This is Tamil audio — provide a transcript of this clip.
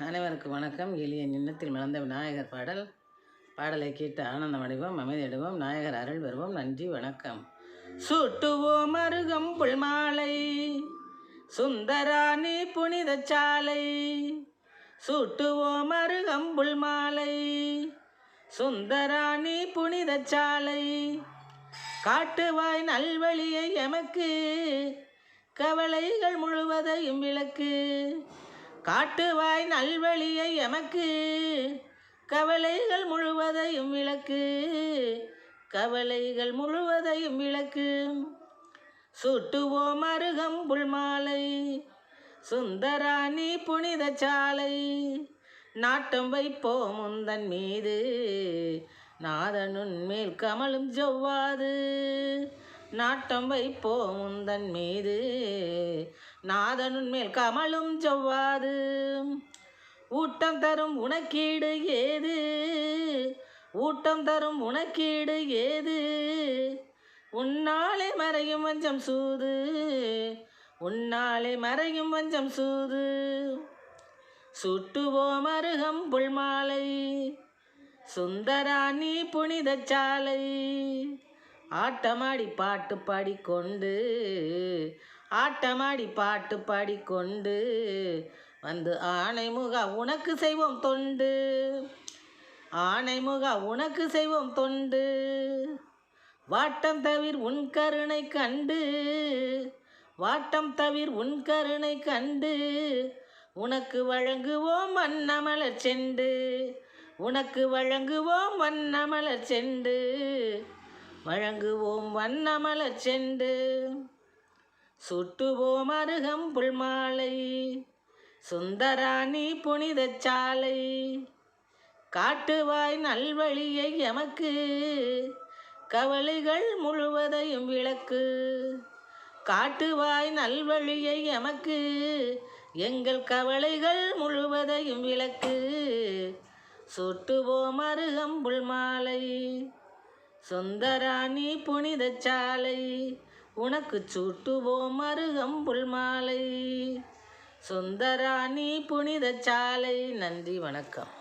அனைவருக்கும் வணக்கம். எளிய நின்னத்தில் மலர்ந்த விநாயகர் பாடலை கேட்டு ஆனந்தம் அடைவோம், அமைதி அடைவோம், நாயகர் அருள் பெறுவோம். நன்றி, வணக்கம். சூட்டுவோம் அருகம்புல் மாலை, சுந்தராணி புனித சாலை. சூட்டுவோம் அருகம்புல் மாலை, சுந்தராணி புனித சாலை. காட்டுவாய் நல்வழியை எமக்கு, கவலைகள் முழுவதையும் விளக்கு. காட்டுவாய் நல்வழியை எமக்கு, கவலைகள் முழுவதையும் விளக்கு. கவலைகள் முழுவதையும் விளக்கு. சூட்டுவோம் அருகம்புல் மாலை, சுந்தராணி புனித சாலை. நாட்டம் வைப்போம் உந்தன் மீது, நாதனுன் மேல் கமலும் ஜவ்வாது. நாட்டம் வைப்போம் உந்தன் மீது, நாதனுன் மேல் கமலும் ஜவ்வாது. ஊட்டம் தரும் உனக்கீடு ஏது, ஊட்டம் தரும் உனக்கீடு ஏது. உன்னாலே மறையும் வஞ்சம் சூது, உன்னாலே மறையும் வஞ்சம் சூது. சுட்டுவோம் அருகம்புல் மாலை, சுந்தராணி புனித சாலை. ஆட்டமாடி பாட்டு பாடிக்கொண்டு, ஆட்டமாடி பாட்டு பாடிக்கொண்டு, வந்து ஆனைமுகா உனக்கு செய்வோம் தொண்டு. ஆனைமுகா உனக்கு செய்வோம் தொண்டு. வாட்டம் தவிர் உன் கருணை கண்டு, வாட்டம் தவிர் உன் கருணை கண்டு, உனக்கு வழங்குவோம் வண்ணமலர் செண்டு. உனக்கு வழங்குவோம் வண்ணமலர் செண்டு, வழங்குவோம் வண்ணமலர் செண்டு. சுட்டுவோம் அருகம்புல் மாலை, சுந்தராணி புனித சாலை. காட்டுவாய் நல்வழியை எமக்கு, கவலைகள் முழுவதையும் விளக்கு. காட்டுவாய் நல்வழியை எமக்கு, எங்கள் கவலைகள் முழுவதையும் விளக்கு. சுட்டுவோம் அருகம்புல் மாலை, சுந்தராணி புனித சாலை. உனக்கு சூட்டுவோம் அருகம்புல் மாலை, சுந்தராணி புனித சாலை. நன்றி, வணக்கம்.